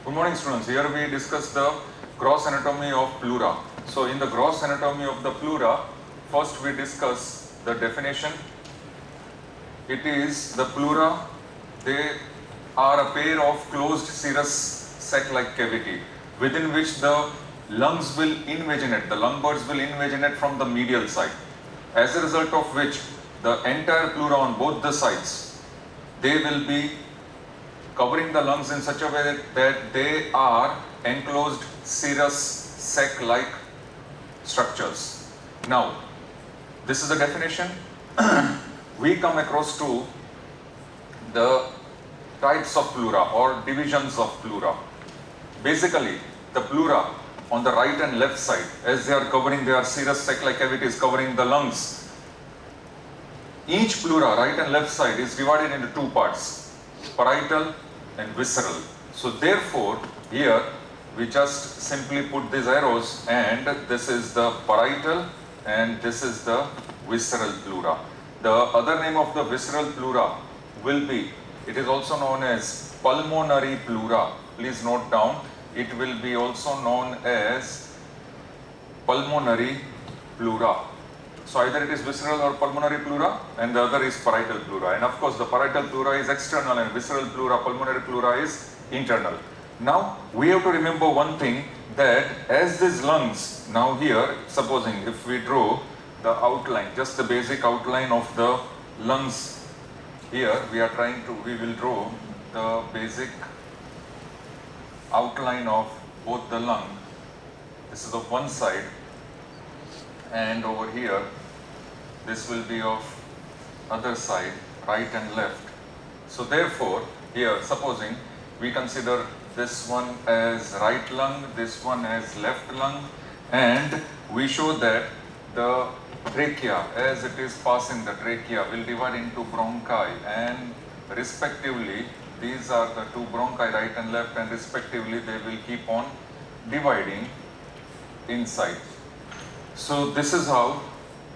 Good morning, students. Here we discuss the gross anatomy of pleura. So in the gross anatomy of the pleura, first we discuss the definition. It is the pleura, they are a pair of closed serous sac-like cavity within which the lungs will invaginate, the lung birds will invaginate from the medial side. As a result of which the entire pleura on both the sides, they will be covering the lungs in such a way that they are enclosed serous sac-like structures. Now, this is the definition. We come across to the types of pleura or divisions of pleura. Basically, the pleura on the right and left side, as they are covering their serous sac-like cavities covering the lungs, each pleura, right and left side, is divided into two parts, parietal and visceral. So therefore, here we just simply put these arrows, and this is the parietal and this is the visceral pleura. The other name of the visceral pleura will be, it is also known as pulmonary pleura. Please note down, it will be also known as pulmonary pleura. So either it is visceral or pulmonary pleura, and the other is parietal pleura. And of course the parietal pleura is external and visceral pleura, pulmonary pleura is internal. Now we have to remember one thing, that as these lungs, now here supposing if we draw the outline, just the basic outline of the lungs, here we will draw the basic outline of both the lung. This is of one side, and over here this will be of other side, right and left. So therefore, here supposing we consider this one as right lung, this one as left lung, and we show that the trachea, as it is passing, the trachea will divide into bronchi, and respectively these are the two bronchi, right and left, and respectively they will keep on dividing inside. So this is how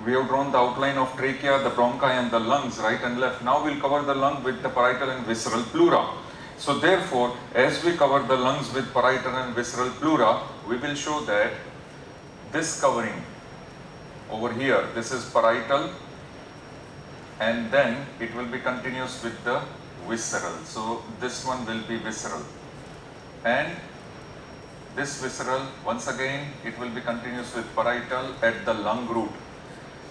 we have drawn the outline of trachea, the bronchi and the lungs, right and left. Now we'll cover the lung with the parietal and visceral pleura. So therefore, as we cover the lungs with parietal and visceral pleura, we will show that this covering over here, this is parietal, and then it will be continuous with the visceral. So this one will be visceral, and this visceral, once again it will be continuous with parietal at the lung root.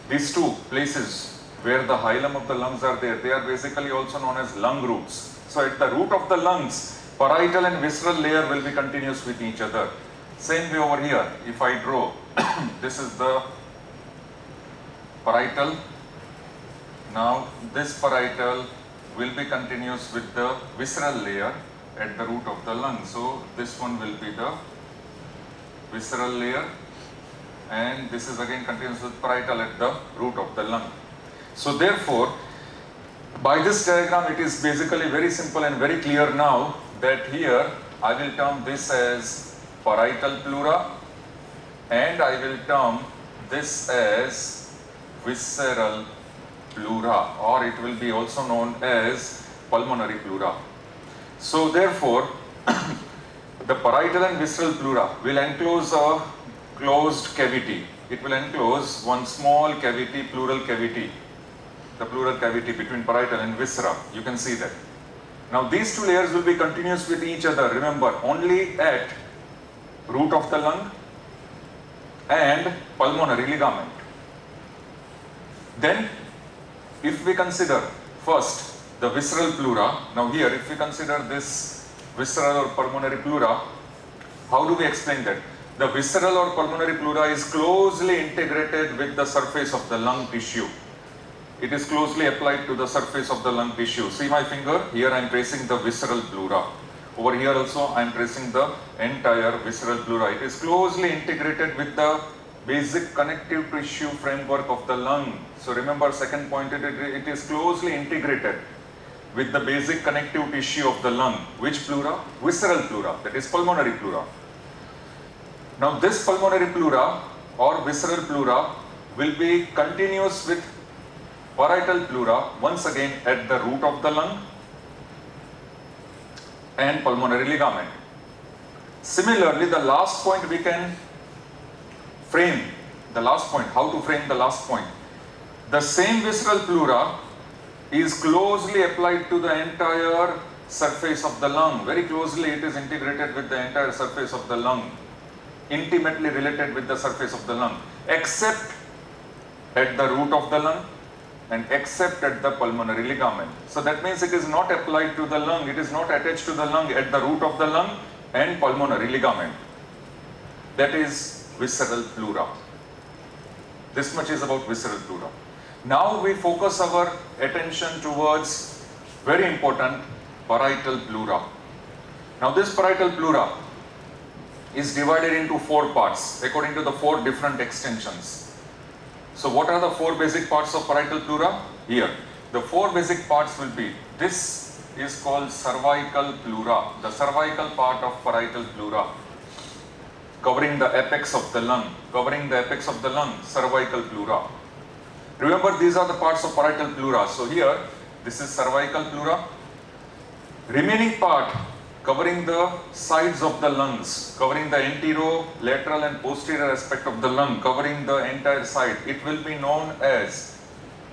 These two places where the hilum of the lungs are there, they are basically also known as lung roots. So at the root of the lungs, parietal and visceral layer will be continuous with each other. Same way over here, if I draw, this is the parietal. Now this parietal will be continuous with the visceral layer at the root of the lung. So this one will be the visceral layer, and this is again continuous with parietal at the root of the lung. So therefore, by this diagram it is basically very simple and very clear now that here I will term this as parietal pleura, and I will term this as visceral pleura, or it will be also known as pulmonary pleura. So therefore, the parietal and visceral pleura will enclose a closed cavity. It will enclose one small cavity, pleural cavity, the pleural cavity between parietal and viscera. You can see that. Now these two layers will be continuous with each other. Remember, only at root of the lung and pulmonary ligament. Then, if we consider first the visceral pleura, now here if we consider this visceral or pulmonary pleura, how do we explain that? The visceral or pulmonary pleura is closely integrated with the surface of the lung tissue. It is closely applied to the surface of the lung tissue. See my finger? Here I am tracing the visceral pleura. Over here also I am tracing the entire visceral pleura. It is closely integrated with the basic connective tissue framework of the lung. So remember, second point, it is closely integrated with the basic connective tissue of the lung. Which pleura? Visceral pleura, that is pulmonary pleura. Now this pulmonary pleura or visceral pleura will be continuous with parietal pleura, once again at the root of the lung and pulmonary ligament. Similarly, the last point we can frame, the last point, how to frame the last point. The same visceral pleura is closely applied to the entire surface of the lung. Very closely it is integrated with the entire surface of the lung, intimately related with the surface of the lung, except at the root of the lung and except at the pulmonary ligament. So that means it is not applied to the lung, it is not attached to the lung at the root of the lung and pulmonary ligament. That is visceral pleura. This much is about visceral pleura. Now we focus our attention towards very important parietal pleura. Now this parietal pleura is divided into 4 parts according to the 4 different extensions. So what are the 4 basic parts of parietal pleura? Here, the 4 basic parts will be, this is called cervical pleura, the cervical part of parietal pleura, covering the apex of the lung, cervical pleura. Remember, these are the parts of parietal pleura. So here, this is cervical pleura. Remaining part covering the sides of the lungs, covering the anterior, lateral and posterior aspect of the lung, covering the entire side. It will be known as,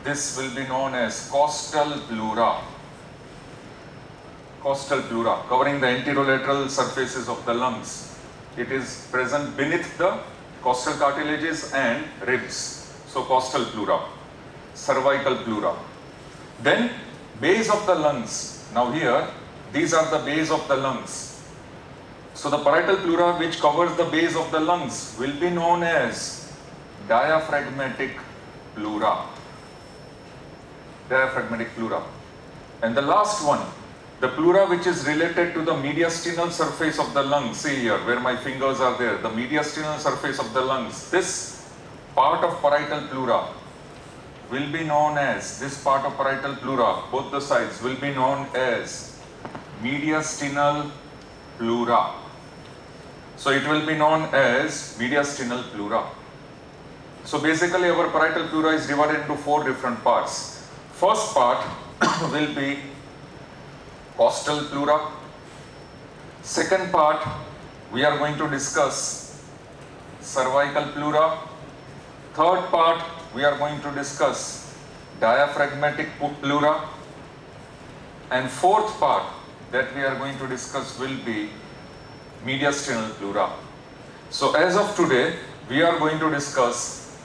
this will be known as costal pleura. Costal pleura, covering the anterolateral surfaces of the lungs. It is present beneath the costal cartilages and ribs. So costal pleura, cervical pleura. Then base of the lungs. Now here, these are the base of the lungs. So the parietal pleura which covers the base of the lungs will be known as diaphragmatic pleura. Diaphragmatic pleura. And the last one, the pleura which is related to the mediastinal surface of the lungs. See here, where my fingers are there, the mediastinal surface of the lungs. This part of parietal pleura will be known as, this part of parietal pleura, both the sides, will be known as mediastinal pleura. So it will be known as mediastinal pleura. So basically our parietal pleura is divided into 4 different parts. First part will be costal pleura. Second part, we are going to discuss cervical pleura. Third part, we are going to discuss diaphragmatic pleura. And fourth part that we are going to discuss will be mediastinal pleura. So as of today, we are going to discuss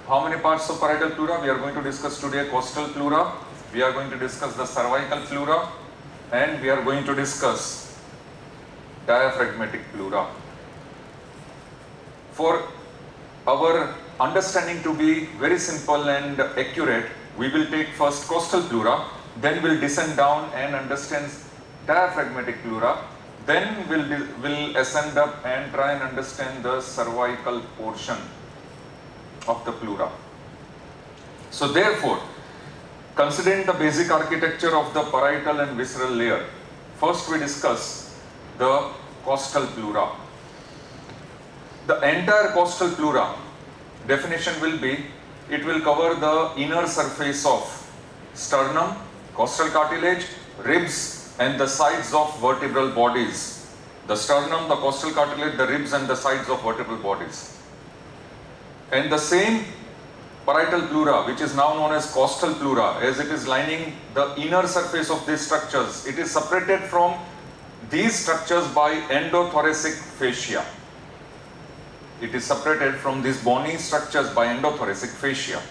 how many parts of parietal pleura? We are going to discuss today costal pleura, we are going to discuss the cervical pleura, and we are going to discuss diaphragmatic pleura. For our understanding to be very simple and accurate, we will take first costal pleura, then we'll descend down and understand diaphragmatic pleura, then we'll ascend up and try and understand the cervical portion of the pleura. So therefore, considering the basic architecture of the parietal and visceral layer, first we discuss the costal pleura. The entire costal pleura definition will be, it will cover the inner surface of sternum, costal cartilage, ribs and the sides of vertebral bodies. The sternum, the costal cartilage, the ribs and the sides of vertebral bodies. And the same parietal pleura, which is now known as costal pleura, as it is lining the inner surface of these structures, it is separated from these structures by endothoracic fascia. It is separated from these bony structures by endothoracic fascia.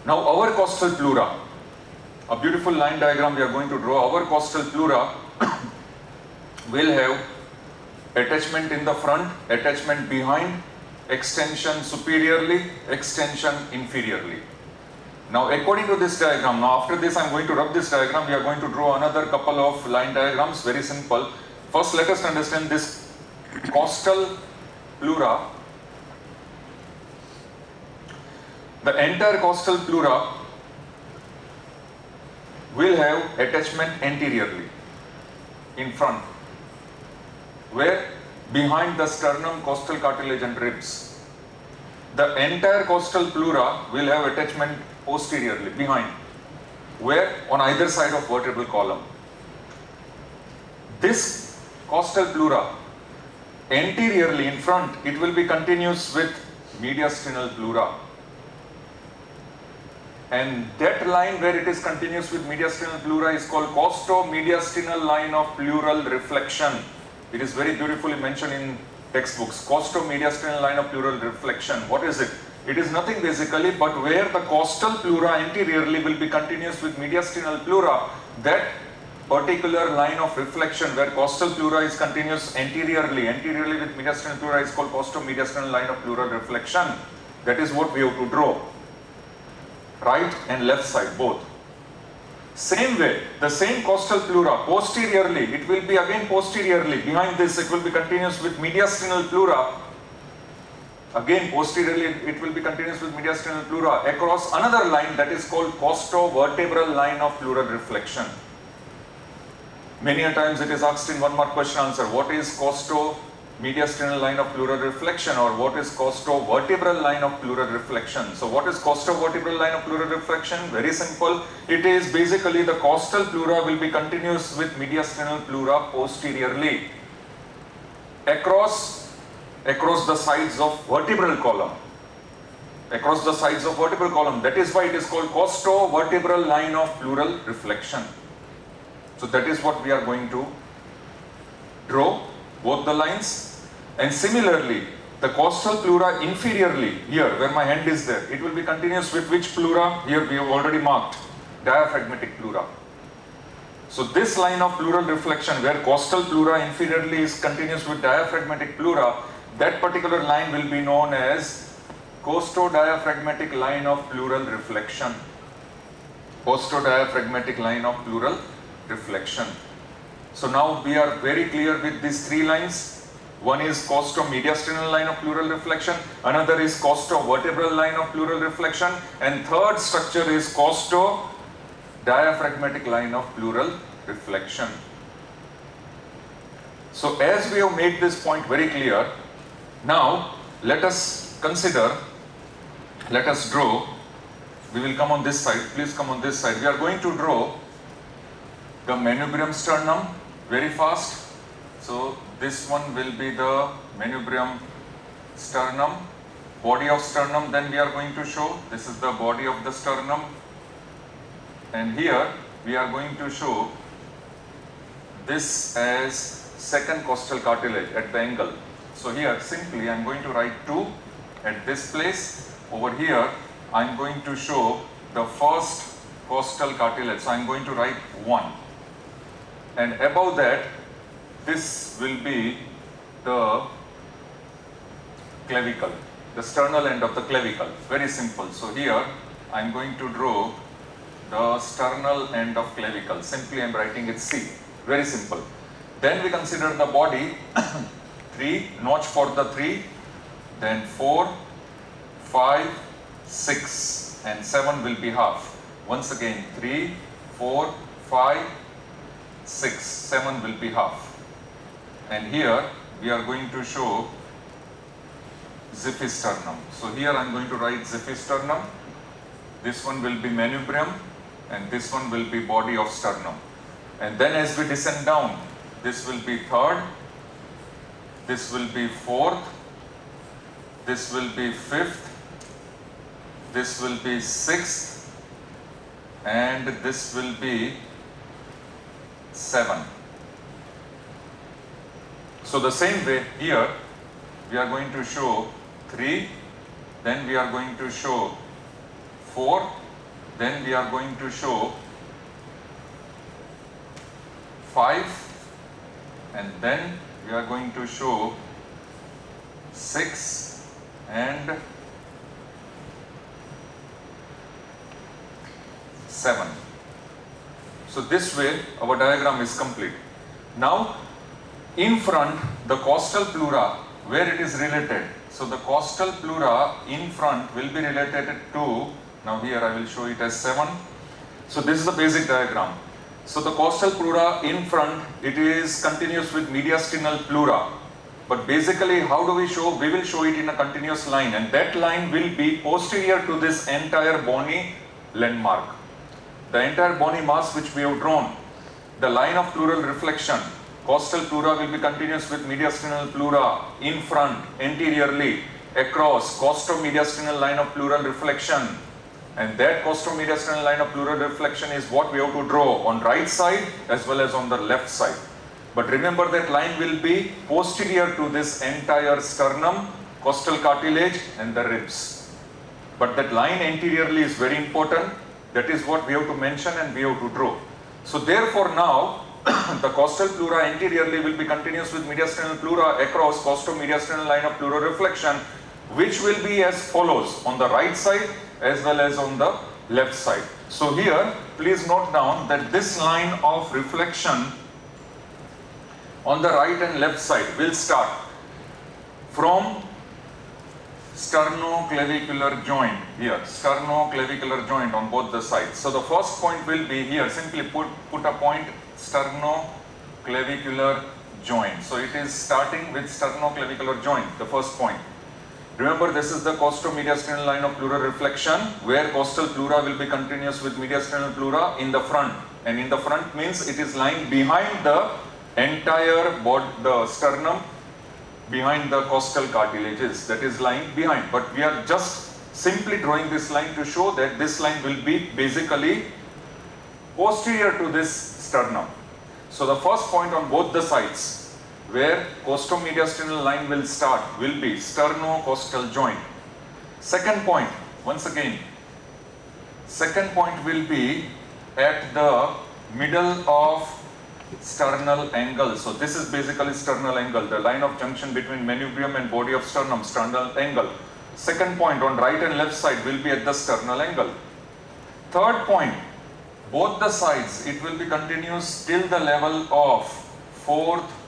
Now our costal pleura, a beautiful line diagram we are going to draw. Our costal pleura will have attachment in the front, attachment behind, extension superiorly, extension inferiorly. Now according to this diagram, now after this I am going to rub this diagram, we are going to draw another couple of line diagrams, very simple. First let us understand this costal pleura. The entire costal pleura will have attachment anteriorly, in front, where behind the sternum, costal cartilage and ribs. The entire costal pleura will have attachment posteriorly, behind, where on either side of vertebral column. This costal pleura, anteriorly in front, it will be continuous with mediastinal pleura. And that line where it is continuous with mediastinal pleura is called costo-mediastinal line of pleural reflection. It is very beautifully mentioned in textbooks. Costo-mediastinal line of pleural reflection. What is it? It is nothing basically but where the costal pleura anteriorly will be continuous with mediastinal pleura, that particular line of reflection where costal pleura is continuous anteriorly with mediastinal pleura is called costo-mediastinal line of pleural reflection. That is what we have to draw. Right and left side both. Same way, the same costal pleura posteriorly, it will be again posteriorly. Behind this, it will be continuous with mediastinal pleura. Again, posteriorly, it will be continuous with mediastinal pleura across another line that is called costo-vertebral line of pleural reflection. Many a times it is asked in one mark question answer, what is costo-mediastinal line of pleural reflection, or what is costo-vertebral line of pleural reflection? So what is costo-vertebral line of pleural reflection? Very simple. It is basically the costal pleura will be continuous with mediastinal pleura posteriorly across the sides of vertebral column. Across the sides of vertebral column. That is why it is called costo-vertebral line of pleural reflection. So that is what we are going to draw, both the lines. And similarly, the costal pleura inferiorly, here where my hand is there, it will be continuous with which pleura? Here we have already marked, diaphragmatic pleura. So this line of pleural reflection where costal pleura inferiorly is continuous with diaphragmatic pleura, that particular line will be known as costo-diaphragmatic line of pleural reflection. Costo-diaphragmatic line of pleural reflection. So now we are very clear with these three lines. One is costo-mediastinal line of pleural reflection, another is costo-vertebral line of pleural reflection, and third structure is costo-diaphragmatic line of pleural reflection. So as we have made this point very clear, now let us consider, let us draw, we will come on this side, please come on this side. We are going to draw the manubrium sternum very fast. So this one will be the manubrium sternum, body of sternum. Then we are going to show, this is the body of the sternum, and here we are going to show this as second costal cartilage at the angle. So here simply I am going to write 2 at this place. Over here I am going to show the first costal cartilage. So I am going to write 1. And above that, this will be the clavicle, the sternal end of the clavicle. Very simple. So here I am going to draw the sternal end of clavicle. Simply I am writing it C. Very simple. Then we consider the body. 3, notch for the 3, then 4, 5, 6, and 7 will be half. Once again, 3, 4, 5, 6, 7 will be half. And here we are going to show xiphisternum. So here I am going to write xiphisternum. This one will be manubrium, and this one will be body of sternum. And then as we descend down, this will be third, this will be fourth, this will be fifth, this will be sixth, and this will be 7. So the same way here we are going to show 3, then we are going to show 4, then we are going to show 5, and then we are going to show 6 and 7. So this way our diagram is complete. Now in front, the costal pleura, where it is related. So the costal pleura in front will be related to, now here I will show it as 7. So this is the basic diagram. So the costal pleura in front, it is continuous with mediastinal pleura. But basically how do we show? We will show it in a continuous line, and that line will be posterior to this entire bony landmark. The entire bony mass which we have drawn, the line of pleural reflection Costal pleura will be continuous with mediastinal pleura in front, anteriorly, across costo-mediastinal line of pleural reflection. And that costo-mediastinal line of pleural reflection is what we have to draw on right side as well as on the left side. But remember that line will be posterior to this entire sternum, costal cartilage and the ribs. But that line anteriorly is very important. That is what we have to mention and we have to draw. So therefore now, the costal pleura anteriorly will be continuous with mediastinal pleura across costo-mediastinal line of pleural reflection, which will be as follows on the right side as well as on the left side. So here, please note down that this line of reflection on the right and left side will start from sternoclavicular joint here, sternoclavicular joint on both the sides. So the first point will be here, simply put a point, sternoclavicular joint. So it is starting with sternoclavicular joint, the first point. Remember, this is the costo-mediastinal line of pleural reflection, where costal pleura will be continuous with mediastinal pleura in the front. And in the front means it is lying behind the entire body, the sternum, behind the costal cartilages, that is lying behind. But we are just simply drawing this line to show that this line will be basically posterior to this sternum. So the first point on both the sides where costo-mediastinal line will start will be sternocostal joint. Second point, once again, second point will be at the middle of sternal angle. So this is basically sternal angle, the line of junction between manubrium and body of sternum, sternal angle. Second point on right and left side will be at the sternal angle. Third point, both the sides, it will be continuous till the level of fourth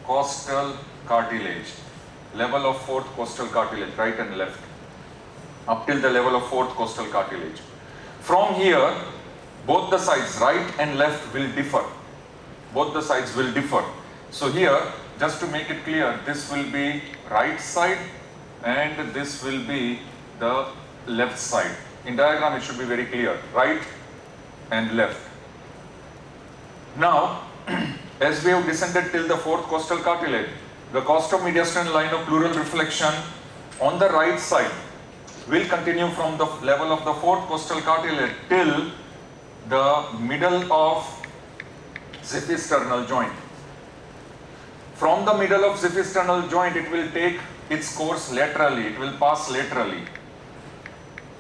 costal cartilage, level of fourth costal cartilage, right and left, up till the level of fourth costal cartilage. From here, both the sides, right and left, will differ. Both the sides will differ. So here, just to make it clear, this will be right side and this will be the left side. In diagram, it should be very clear, right and left. Now, as we have descended till the fourth costal cartilage, the costo-mediastinal line of pleural reflection on the right side will continue from the level of the fourth costal cartilage till the middle of xiphisternal joint. From the middle of xiphisternal joint, it will take its course laterally, it will pass laterally.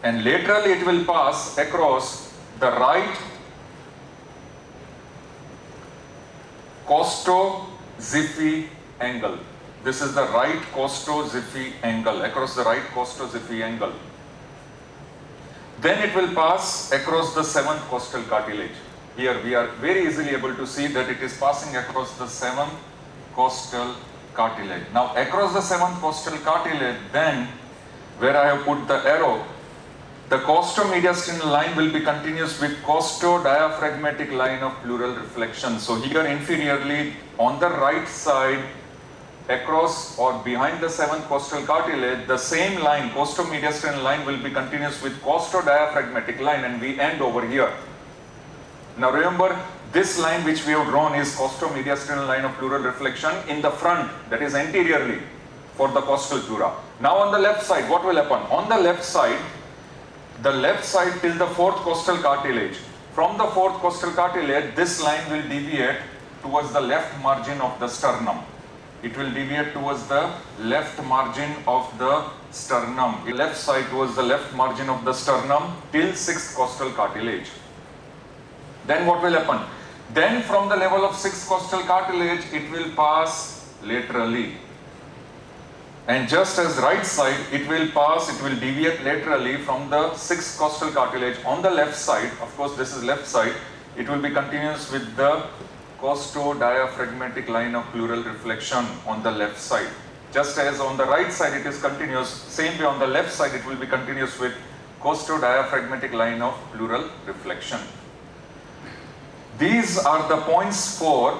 And laterally it will pass across the right costo-xiphi angle. This is the right costo-xiphi angle, across the right costo-xiphi angle. Then it will pass across the seventh costal cartilage. Here we are very easily able to see that it is passing across the seventh costal cartilage. Now across the seventh costal cartilage, then where I have put the arrow, the costo-mediastinal line will be continuous with costo-diaphragmatic line of pleural reflection. So here inferiorly on the right side, across or behind the seventh costal cartilage, the same line, costo-mediastinal line, will be continuous with costo-diaphragmatic line, and we end over here. Now remember, this line which we have drawn is costo-mediastinal line of pleural reflection in the front, that is anteriorly for the costal pleura. Now on the left side, what will happen? On the left side till the fourth costal cartilage. From the fourth costal cartilage, this line will deviate towards the left margin of the sternum. It will deviate towards the left margin of the sternum. Left side towards the left margin of the sternum till sixth costal cartilage. Then what will happen? Then from the level of sixth costal cartilage, it will pass laterally. And just as right side, it will deviate laterally from the sixth costal cartilage on the left side. Of course, this is left side. It will be continuous with the costo-diaphragmatic line of pleural reflection on the left side. Just as on the right side it is continuous, same way on the left side it will be continuous with costo-diaphragmatic line of pleural reflection. These are the points for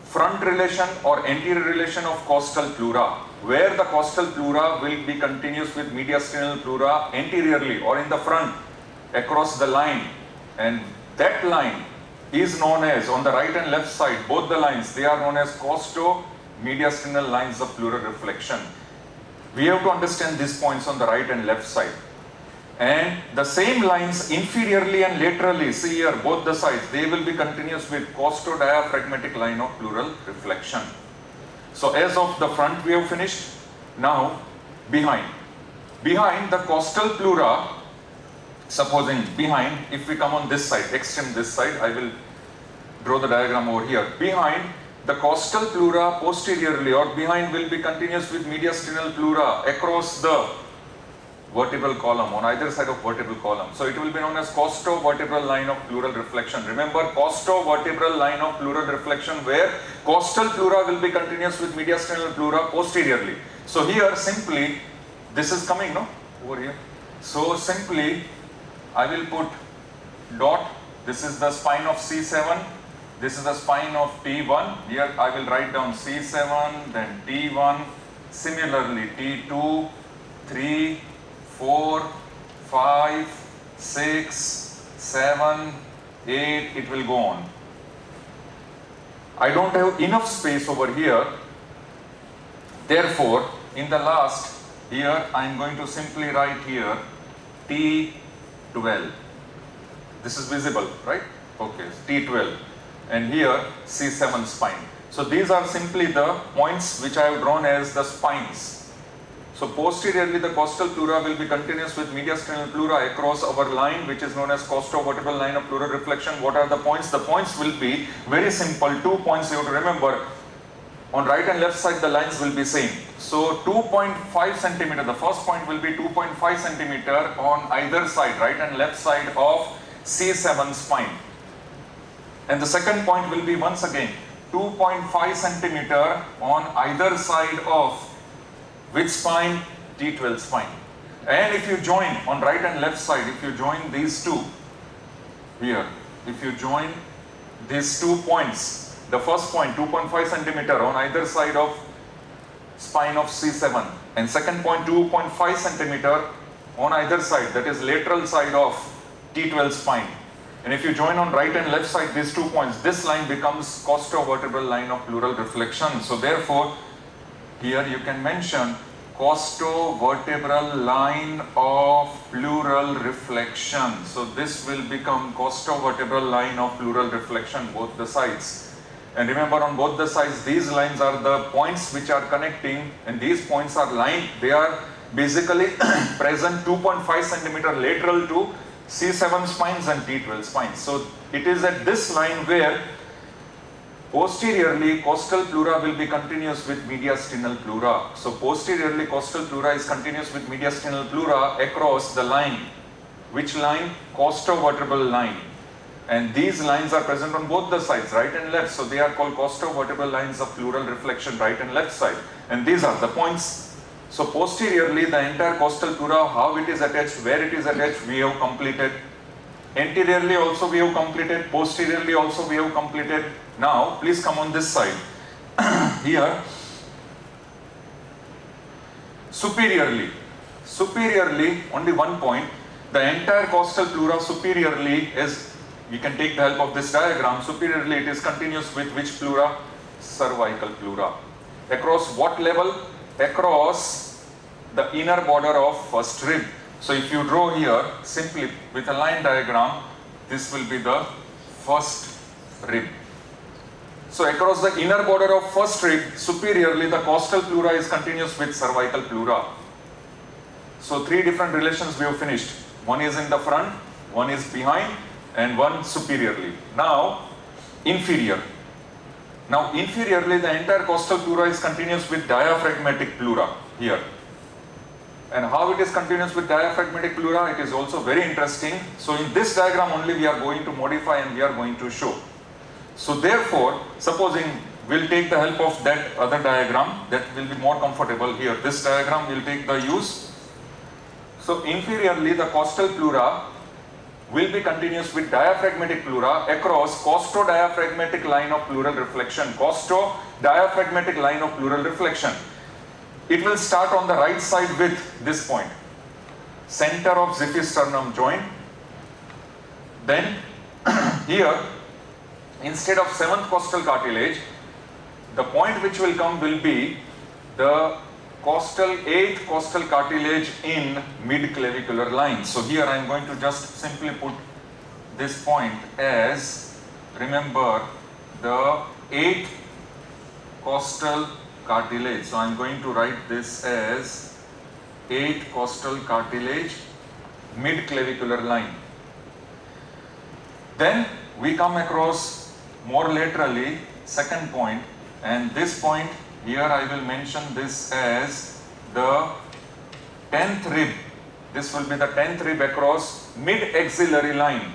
front relation or anterior relation of costal pleura, where the costal pleura will be continuous with mediastinal pleura anteriorly or in the front across the line, and that line is known as, on the right and left side, both the lines, they are known as costo-mediastinal lines of pleural reflection. We have to understand these points on the right and left side. And the same lines inferiorly and laterally, see here, both the sides, they will be continuous with costo-diaphragmatic line of pleural reflection. So as of the front we have finished. Now behind. Behind the costal pleura, supposing behind, if we come on this side, extend this side, I will draw the diagram over here. Behind the costal pleura posteriorly or behind will be continuous with mediastinal pleura across the vertebral column, on either side of vertebral column. So it will be known as costo-vertebral line of pleural reflection. Remember, costo-vertebral line of pleural reflection, where costal pleura will be continuous with mediastinal pleura posteriorly. So here simply, this is coming, no? Over here. So simply, I will put dot. This is the spine of C7. This is the spine of T1. Here I will write down C7, then T1. Similarly, T2, 3, 4, 5, 6, 7, 8, it will go on. I don't have enough space over here. Therefore, in the last, here I am going to simply write here T12. This is visible, right? Okay, T12. And here C7 spine. So these are simply the points which I have drawn as the spines. So posteriorly the costal pleura will be continuous with mediastinal pleura across our line, which is known as costo-vertebral line of pleural reflection. What are the points? The points will be very simple. 2 points you have to remember. On right and left side the lines will be same. So 2.5 centimeter, the first point will be 2.5 centimeter on either side, right and left side of C7 spine. And the second point will be once again 2.5 centimeter on either side of which spine? T12 spine. And if you join on right and left side, if you join these two here, if you join these 2 points, the first point 2.5 centimeter on either side of spine of C7 and second point 2.5 centimeter on either side, that is lateral side of T12 spine. And if you join on right and left side these 2 points, this line becomes costo-vertebral line of pleural reflection. So therefore, here you can mention costo-vertebral line of pleural reflection. So this will become costo-vertebral line of pleural reflection, both the sides. And remember, on both the sides, these lines are the points which are connecting, and these points are lined. They are basically present 2.5 centimeter lateral to C7 spines and T12 spines. So it is at this line where posteriorly costal pleura will be continuous with mediastinal pleura. So posteriorly costal pleura is continuous with mediastinal pleura across the line. Which line? Costo-vertebral line. And these lines are present on both the sides, right and left. So they are called costo-vertebral lines of pleural reflection, right and left side. And these are the points. So posteriorly the entire costal pleura, how it is attached, where it is attached, we have completed. Anteriorly also we have completed, posteriorly also we have completed. Now please come on this side. Here superiorly only 1 point. The entire costal pleura superiorly is, we can take the help of this diagram, superiorly it is continuous with which pleura? Cervical pleura. Across what level? Across the inner border of first rib. So if you draw here simply with a line diagram, this will be the first rib. So across the inner border of first rib, superiorly the costal pleura is continuous with cervical pleura. So 3 different relations we have finished. One is in the front, one is behind, and one superiorly. Now inferior. Now inferiorly the entire costal pleura is continuous with diaphragmatic pleura here. And how it is continuous with diaphragmatic pleura, it is also very interesting. So in this diagram only we are going to modify and we are going to show. So therefore, supposing we'll take the help of that other diagram, that will be more comfortable here. This diagram will take the use. So inferiorly the costal pleura will be continuous with diaphragmatic pleura across costo-diaphragmatic line of pleural reflection. Costo-diaphragmatic line of pleural reflection. It will start on the right side with this point, center of xiphisternum joint. Then here instead of 7th costal cartilage, the point which will come will be the 8th costal cartilage in mid-clavicular line. So here I am going to just simply put this point as, remember, the 8th costal cartilage. So I am going to write this as 8th costal cartilage, mid-clavicular line. Then we come across more laterally second point, and this point here I will mention this as the 10th rib. This will be the 10th rib across mid-axillary line.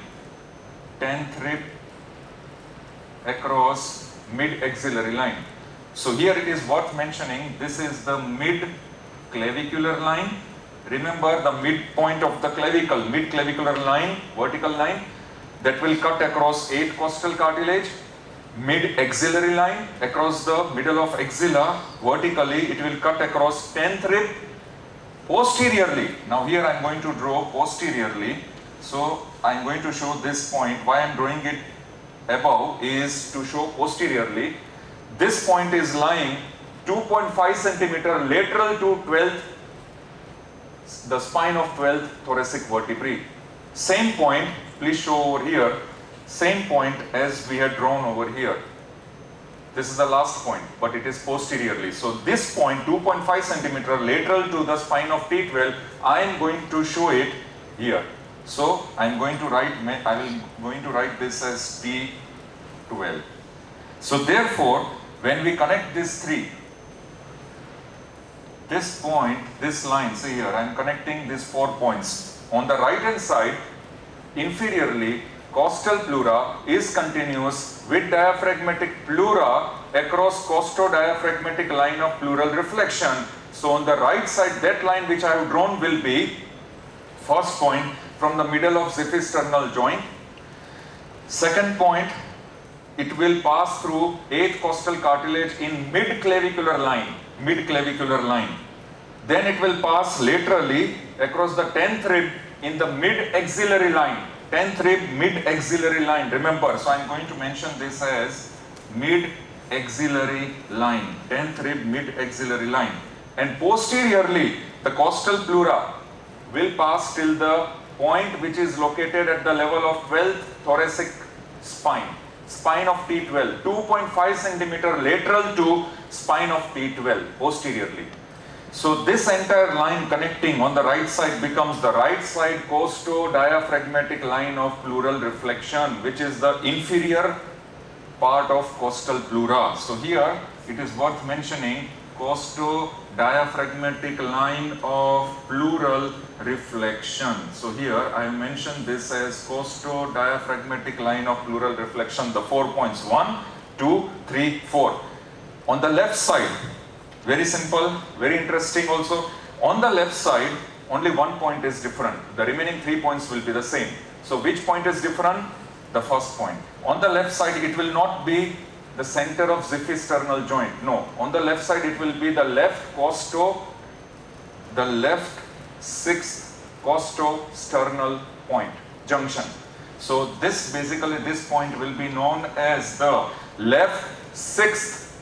10th rib across mid-axillary line. So here it is worth mentioning, this is the mid-clavicular line. Remember the midpoint of the clavicle, mid-clavicular line, vertical line, that will cut across 8th costal cartilage. Mid-axillary line, across the middle of axilla, vertically, it will cut across 10th rib. Posteriorly, now here I am going to draw posteriorly. So I am going to show this point. Why I am drawing it above is to show posteriorly. This point is lying 2.5 centimeter lateral to 12th, the spine of 12th thoracic vertebrae. Same point, please show over here. Same point as we had drawn over here. This is the last point, but it is posteriorly. So this point, 2.5 centimeter lateral to the spine of T12, I am going to show it here. So I am going to write this as T12. So therefore, when we connect these three, this point, this line, see here, I am connecting these 4 points. On the right hand side, inferiorly, costal pleura is continuous with diaphragmatic pleura across costodiaphragmatic line of pleural reflection. So on the right side, that line which I have drawn will be first point from the middle of xiphisternal joint. Second point, it will pass through 8th costal cartilage in mid-clavicular line. Then it will pass laterally across the 10th rib in the mid-axillary line. 10th rib, mid-axillary line. Remember, so I am going to mention this as mid-axillary line. 10th rib, mid-axillary line. And posteriorly, the costal pleura will pass till the point which is located at the level of 12th thoracic spine. Spine of T12, 2.5 centimeter lateral to spine of T12, posteriorly. So this entire line connecting on the right side becomes the right side costodiaphragmatic line of pleural reflection, which is the inferior part of costal pleura. So here it is worth mentioning costodiaphragmatic line of pleural reflection. So here I have mentioned this as costodiaphragmatic line of pleural reflection, the 4 points, 1, 2, 3, 4. On the left side, very simple, very interesting also. On the left side, only 1 point is different. The remaining 3 points will be the same. So which point is different? The first point. On the left side, it will not be the center of xiphisternal joint. No. On the left side, it will be the left 6th costosternal point, junction. So this point will be known as the left 6th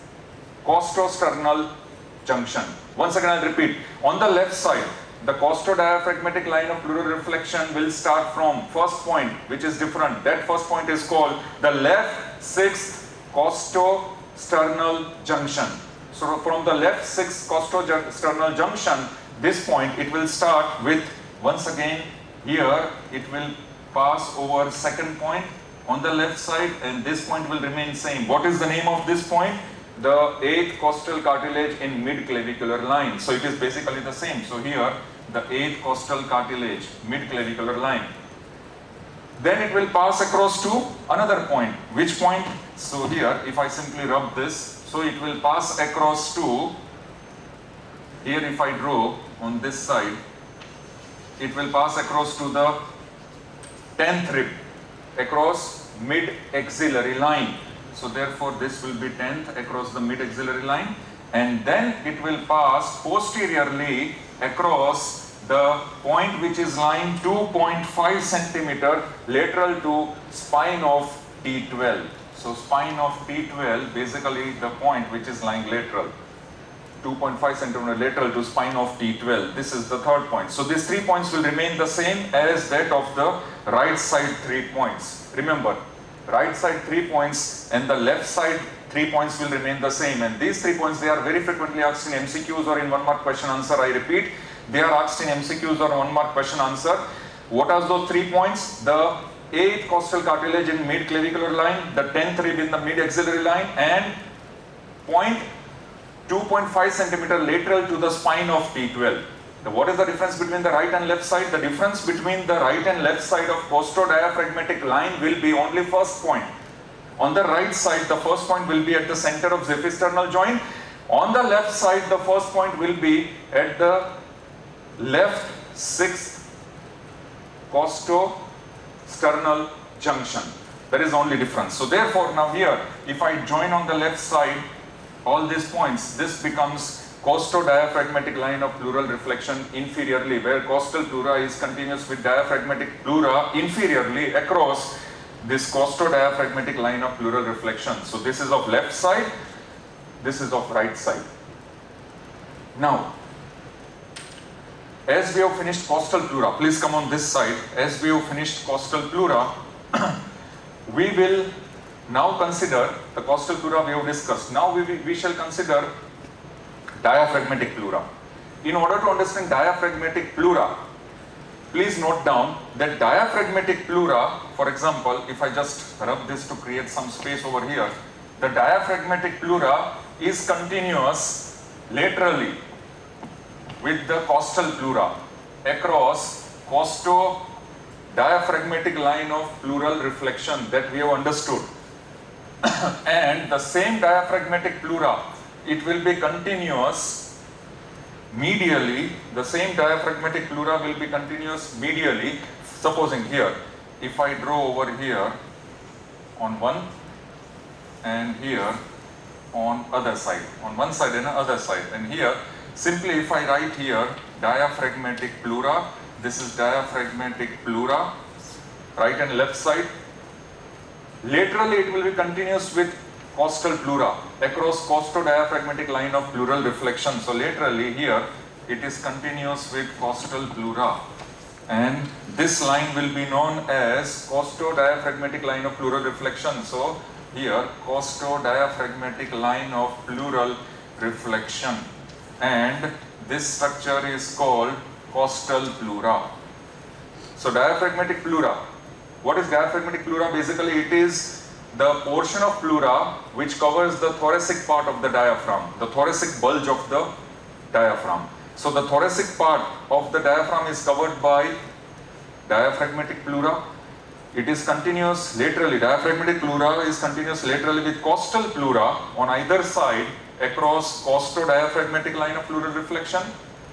costosternal junction. Once again I will repeat, on the left side, the costodiaphragmatic line of pleural reflection will start from first point, which is different. That first point is called the left 6th costosternal junction. So from the left 6th costosternal junction, this point, it will start with, once again, here it will pass over second point on the left side, and this point will remain same. What is the name of this point? The 8th costal cartilage in mid-clavicular line. So it is basically the same. So here, the 8th costal cartilage, mid-clavicular line. Then it will pass across to another point. Which point? So here, if I simply rub this, so it will pass across to, here if I draw on this side, it will pass across to the 10th rib, across mid-axillary line. So therefore this will be 10th across the mid-axillary line, and then it will pass posteriorly across the point which is lying 2.5 centimeter lateral to spine of T12. So spine of T12, basically the point which is lying lateral, 2.5 centimeter lateral to spine of T12. This is the third point. So these 3 points will remain the same as that of the right side 3 points. Remember, right side 3 points and the left side 3 points will remain the same, and these 3 points, they are very frequently asked in MCQs or in 1 mark question answer. I repeat, they are asked in MCQs or 1 mark question answer. What are those 3 points? The 8th costal cartilage in mid clavicular line, the 10th rib in the mid axillary line, and point 2.5 centimeter lateral to the spine of T12. Now, what is the difference between the right and left side? The difference between the right and left side of costodiaphragmatic line will be only first point. On the right side, the first point will be at the center of xiphisternal joint. On the left side, the first point will be at the left 6th costosternal junction. That is the only difference. So therefore, now here, if I join on the left side all these points, this becomes costodiaphragmatic line of pleural reflection inferiorly, where costal pleura is continuous with diaphragmatic pleura inferiorly across this costodiaphragmatic line of pleural reflection. So this is of left side, this is of right side. Now, as we have finished costal pleura, please come on this side. As we have finished costal pleura, we will now consider the costal pleura we have discussed. Now we shall consider diaphragmatic pleura. In order to understand diaphragmatic pleura, please note down that diaphragmatic pleura, for example, if I just rub this to create some space over here, the diaphragmatic pleura is continuous laterally with the costal pleura across costodiaphragmatic line of pleural reflection that we have understood. And the same diaphragmatic pleura, it will be continuous medially. The same diaphragmatic pleura will be continuous medially. Supposing here, if I draw over here on one and here on other side, on one side and other side, and here simply if I write here diaphragmatic pleura, this is diaphragmatic pleura, right and left side. Laterally it will be continuous with costal pleura across costodiaphragmatic line of pleural reflection. So laterally here it is continuous with costal pleura, and this line will be known as costodiaphragmatic line of pleural reflection. So here costodiaphragmatic line of pleural reflection, and this structure is called costal pleura. So diaphragmatic pleura. What is diaphragmatic pleura? Basically, it is the portion of pleura which covers the thoracic part of the diaphragm, the thoracic bulge of the diaphragm. So the thoracic part of the diaphragm is covered by diaphragmatic pleura. It is continuous laterally. Diaphragmatic pleura is continuous laterally with costal pleura on either side across costodiaphragmatic line of pleural reflection,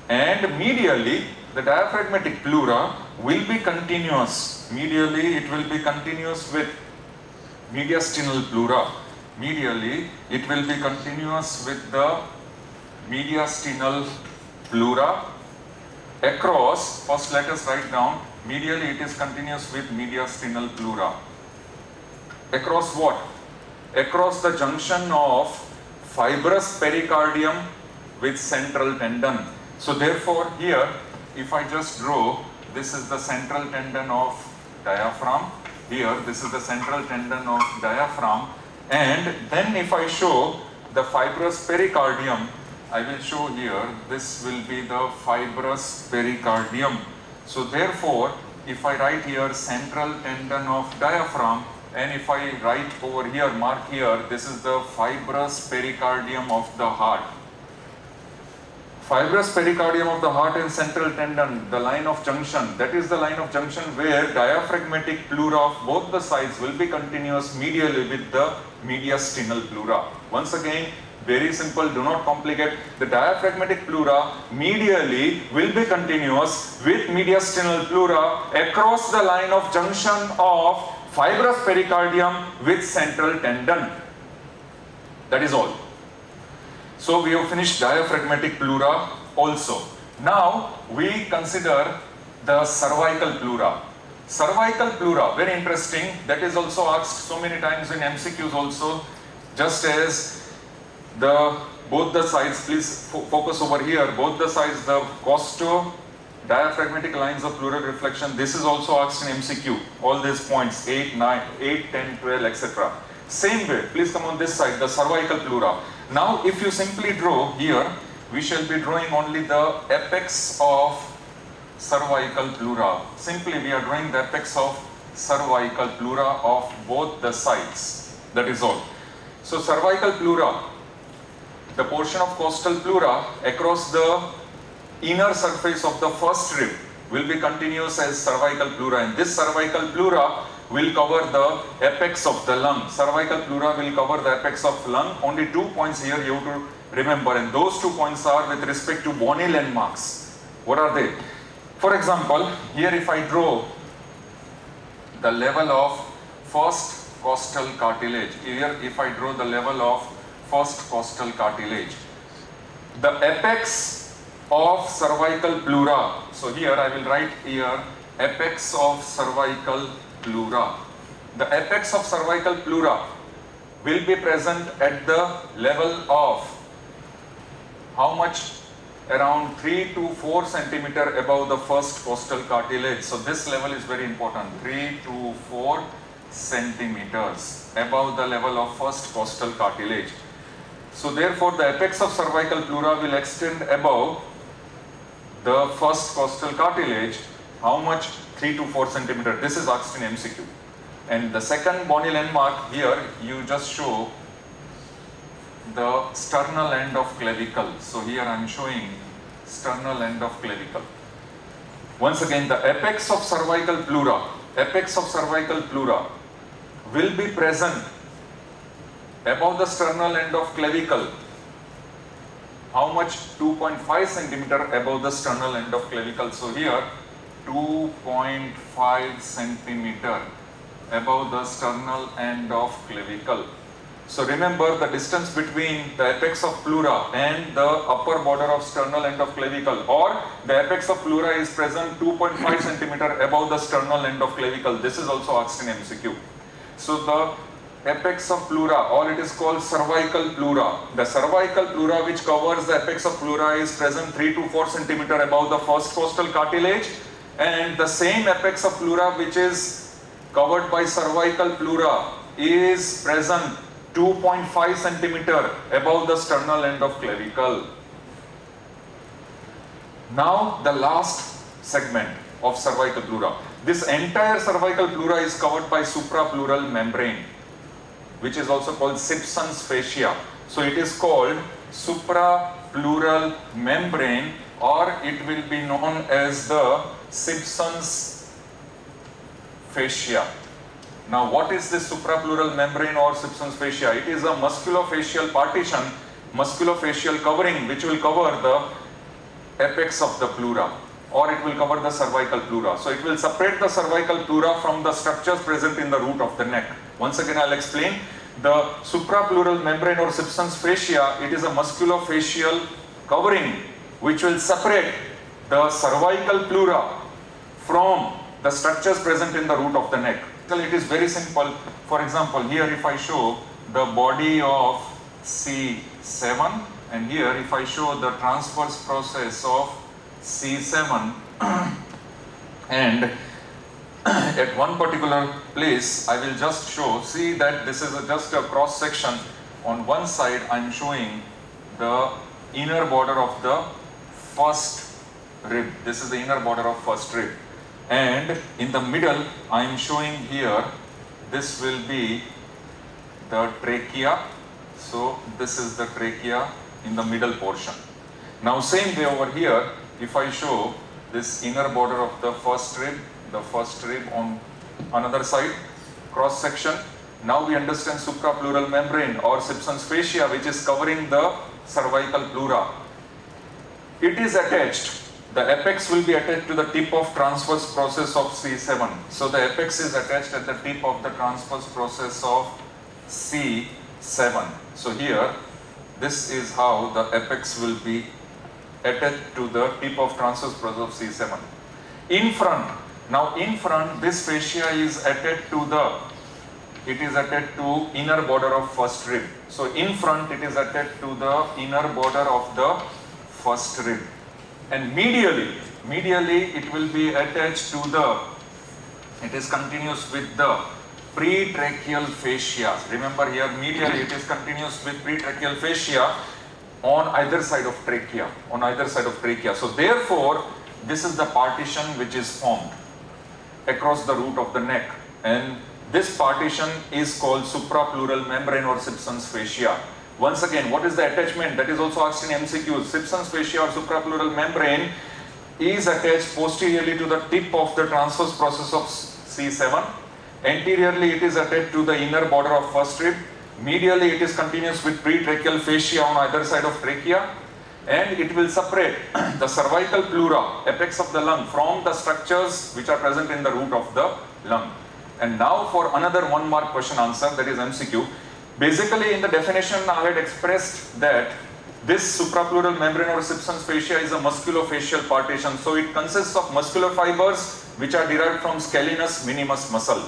and medially the diaphragmatic pleura will be continuous. Medially it will be continuous with mediastinal pleura. Medially it will be continuous with the mediastinal pleura across, first let us write down, medially it is continuous with mediastinal pleura. Across what? Across the junction of fibrous pericardium with central tendon. So therefore here, if I just draw, this is the central tendon of diaphragm. Here, this is the central tendon of diaphragm. And then if I show the fibrous pericardium, I will show here, this will be the fibrous pericardium. So therefore, if I write here central tendon of diaphragm, and if I write over here, mark here, this is the fibrous pericardium of the heart. Fibrous pericardium of the heart and central tendon, the line of junction, that is the line of junction where diaphragmatic pleura of both the sides will be continuous medially with the mediastinal pleura. Once again, very simple, do not complicate. The diaphragmatic pleura medially will be continuous with mediastinal pleura across the line of junction of fibrous pericardium with central tendon. That is all. So we have finished diaphragmatic pleura also. Now we consider the cervical pleura. Cervical pleura, very interesting. That is also asked so many times in MCQs also. Just as both the sides, please focus over here. Both the sides, the costo-diaphragmatic lines of pleural reflection. This is also asked in MCQ. All these points, 8, 9, 8, 10, 12, etc. Same way, please come on this side, the cervical pleura. Now, if you simply draw here, we shall be drawing only the apex of cervical pleura. Simply, we are drawing the apex of cervical pleura of both the sides. That is all. So, cervical pleura, the portion of costal pleura across the inner surface of the first rib will be continuous as cervical pleura, and this cervical pleura will cover the apex of the lung. Cervical pleura will cover the apex of lung. Only 2 points here you have to remember, and those 2 points are with respect to bony landmarks. What are they? For example, here if I draw the level of first costal cartilage, here if I draw the level of first costal cartilage, the apex of cervical pleura, so here I will write here apex of cervical pleura. The apex of cervical pleura will be present at the level of how much? Around 3 to 4 centimeter above the first costal cartilage. So this level is very important. 3 to 4 centimeters above the level of first costal cartilage. So therefore the apex of cervical pleura will extend above the first costal cartilage. How much? 3 to 4 centimeter. This is asked in MCQ. And the second bony landmark, here you just show the sternal end of clavicle. So here I am showing sternal end of clavicle. Once again, the apex of cervical pleura will be present above the sternal end of clavicle. How much? 2.5 centimeter above the sternal end of clavicle. So here 2.5 centimeter above the sternal end of clavicle. So remember, the distance between the apex of pleura and the upper border of sternal end of clavicle, or the apex of pleura is present 2.5 centimeter above the sternal end of clavicle. This is also asked in MCQ. So the apex of pleura, or it is called cervical pleura. The cervical pleura which covers the apex of pleura is present 3 to 4 centimeter above the first costal cartilage, and the same apex of pleura which is covered by cervical pleura is present 2.5 centimeter above the sternal end of clavicle. Now the last segment of cervical pleura. This entire cervical pleura is covered by suprapleural membrane, which is also called Simpson's fascia. So it is called suprapleural membrane, or it will be known as the Simpson's fascia. Now, what is this suprapleural membrane or Simpson's fascia? It is a musculofacial partition, musculofacial covering, which will cover the apex of the pleura, or it will cover the cervical pleura. So it will separate the cervical pleura from the structures present in the root of the neck. Once again, I'll explain. The suprapleural membrane or Simpson's fascia, it is a musculofacial covering which will separate the cervical pleura from the structures present in the root of the neck. It is very simple. For example, here if I show the body of C7, and here if I show the transverse process of C7, and at one particular place I will just show, see that this is just a cross section. On one side I am showing the inner border of the first rib. This is the inner border of first rib. And in the middle I am showing here, this will be the trachea. So this is the trachea in the middle portion. Now same way over here, if I show this inner border of the first rib on another side, cross section. Now we understand suprapleural membrane or Simpson's fascia, which is covering the cervical pleura. It is attached. The apex will be attached to the tip of transverse process of C7. So the apex is attached at the tip of the transverse process of C7. So here, this is how the apex will be attached to the tip of transverse process of C7. In front, Now in front, this fascia is attached to inner border of first rib. So in front it is attached to the inner border of the first rib. And medially it will be attached to it is continuous with the pretracheal fascia. Remember here, medially it is continuous with pretracheal fascia on either side of trachea, So therefore, this is the partition which is formed across the root of the neck, and this partition is called suprapleural membrane or Simpson's fascia. Once again, what is the attachment? That is also asked in MCQs. Simpson's fascia or suprapleural membrane is attached posteriorly to the tip of the transverse process of C7. Anteriorly, it is attached to the inner border of first rib. Medially, it is continuous with pretracheal fascia on either side of trachea, and it will separate the cervical pleura, apex of the lung, from the structures which are present in the root of the lung. And now for another 1 mark question answer, that is MCQ. Basically, in the definition, I had expressed that this suprapleural membrane or Simpson's fascia is a musculofacial partition. So it consists of muscular fibers which are derived from scalenus minimus muscle.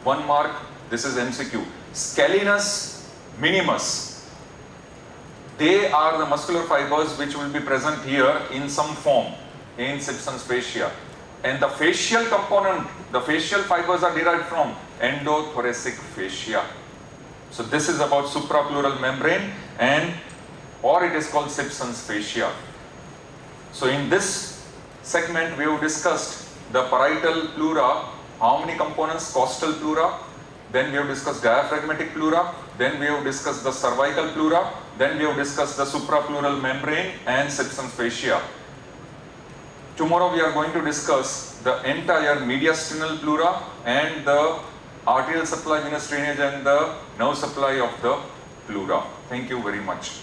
1 mark, this is MCQ. Scalenus minimus, they are the muscular fibers which will be present here in some form in Simpson's fascia. And the facial component, the facial fibers are derived from endothoracic fascia. So this is about suprapleural membrane, or it is called Simpson's fascia. So in this segment we have discussed the parietal pleura, how many components? Costal pleura, then we have discussed diaphragmatic pleura, then we have discussed the cervical pleura, then we have discussed the suprapleural membrane and Simpson's fascia. Tomorrow we are going to discuss the entire mediastinal pleura and the arterial supply, venous drainage and the nerve supply of the pleura. Thank you very much.